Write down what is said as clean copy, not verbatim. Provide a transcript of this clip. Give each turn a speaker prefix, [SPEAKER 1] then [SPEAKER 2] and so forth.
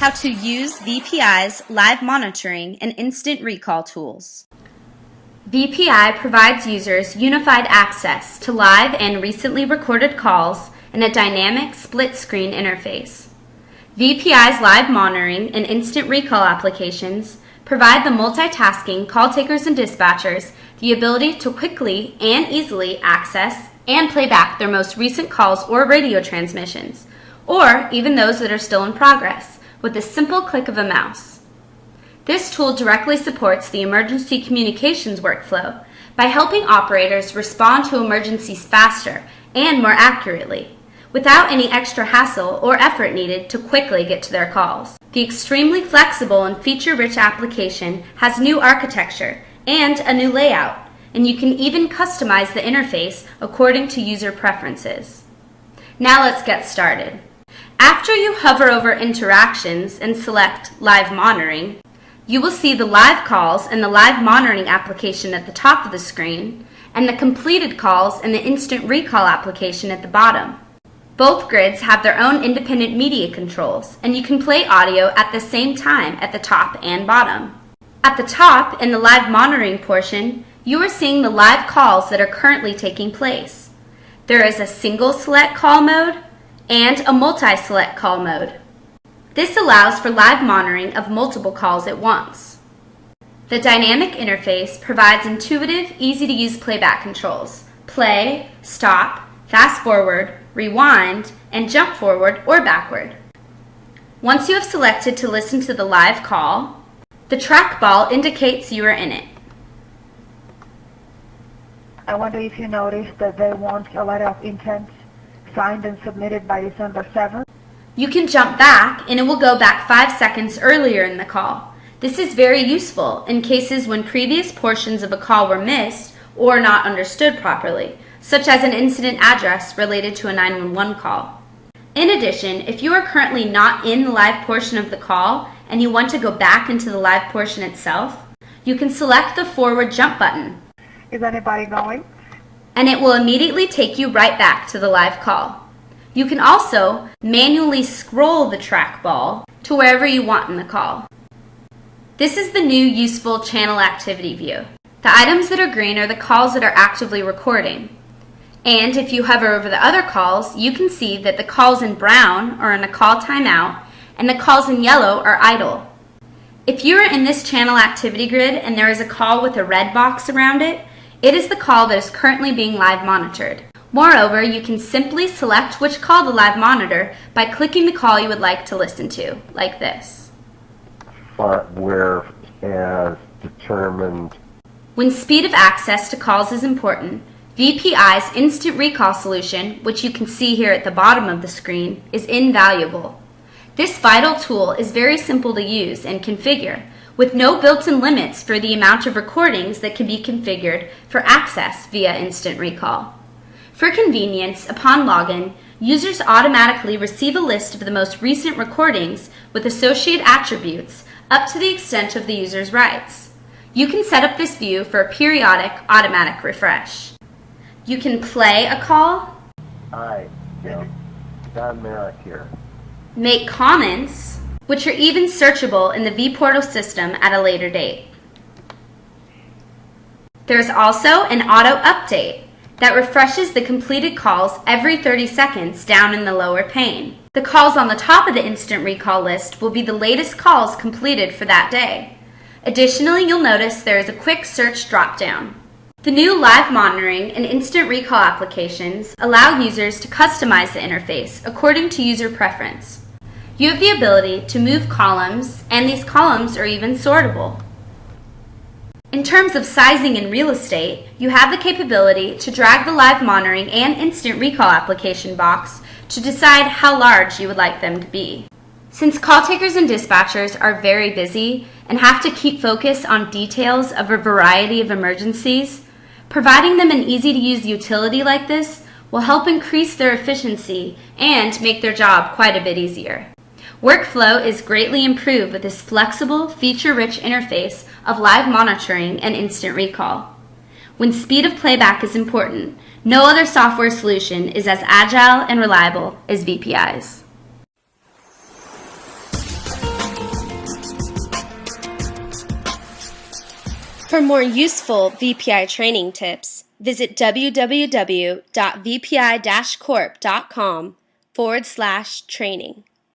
[SPEAKER 1] how to use VPI's live monitoring and instant recall tools. VPI provides users unified access to live and recently recorded calls in a dynamic split-screen interface. VPI's live monitoring and instant recall applications provide the multitasking call takers and dispatchers the ability to quickly and easily access and play back their most recent calls or radio transmissions, or even those that are still in progress, with a simple click of a mouse. This tool directly supports the emergency communications workflow by helping operators respond to emergencies faster and more accurately, without any extra hassle or effort needed to quickly get to their calls. The extremely flexible and feature-rich application has new architecture and a new layout, and you can even customize the interface according to user preferences. Now let's get started. After you hover over Interactions and select Live Monitoring, you will see the live calls and the live monitoring application at the top of the screen, and the completed calls and the instant recall application at the bottom. Both grids have their own independent media controls, and you can play audio at the same time at the top and bottom. At the top, in the live monitoring portion, you are seeing the live calls that are currently taking place. There is a single select call mode and a multi-select call mode. This allows for live monitoring of multiple calls at once. The dynamic interface provides intuitive, easy-to-use playback controls: play, stop, fast forward, rewind, and jump forward or backward. Once you have selected to listen to the live call, the trackball indicates you are in it.
[SPEAKER 2] I wonder if you noticed that they want a letter of intent signed and submitted by December 7th.
[SPEAKER 1] You can jump back and it will go back 5 seconds earlier in the call. This is very useful in cases when previous portions of a call were missed or not understood properly, such as an incident address related to a 911 call. In addition, if you are currently not in the live portion of the call and you want to go back into the live portion itself, you can select the forward jump button.
[SPEAKER 2] Is anybody going?
[SPEAKER 1] And it will immediately take you right back to the live call. You can also manually scroll the trackball to wherever you want in the call. This is the new useful channel activity view. The items that are green are the calls that are actively recording. And if you hover over the other calls, you can see that the calls in brown are in a call timeout and the calls in yellow are idle. If you are in this channel activity grid and there is a call with a red box around it, it is the call that is currently being live monitored. Moreover, you can simply select which call to live monitor by clicking the call you would like to listen to, like this.
[SPEAKER 3] Where as determined.
[SPEAKER 1] When speed of access to calls is important, VPI's instant recall solution, which you can see here at the bottom of the screen, is invaluable. This vital tool is very simple to use and configure, with no built-in limits for the amount of recordings that can be configured for access via instant recall. For convenience, upon login, users automatically receive a list of the most recent recordings with associated attributes up to the extent of the user's rights. You can set up this view for a periodic automatic refresh. You can play a call.
[SPEAKER 3] Hi, Don Merrick here.
[SPEAKER 1] Make comments, which are even searchable in the vPortal system at a later date. There is also an auto update that refreshes the completed calls every 30 seconds down in the lower pane. The calls on the top of the instant recall list will be the latest calls completed for that day. Additionally, you'll notice there is a quick search drop-down. The new live monitoring and instant recall applications allow users to customize the interface according to user preference. You have the ability to move columns, and these columns are even sortable. In terms of sizing and real estate, you have the capability to drag the live monitoring and instant recall application box to decide how large you would like them to be. Since call takers and dispatchers are very busy and have to keep focus on details of a variety of emergencies, providing them an easy-to-use utility like this will help increase their efficiency and make their job quite a bit easier. Workflow is greatly improved with this flexible, feature-rich interface of live monitoring and instant recall. When speed of playback is important, no other software solution is as agile and reliable as VPI's. For more useful VPI training tips, visit www.vpi-corp.com/training.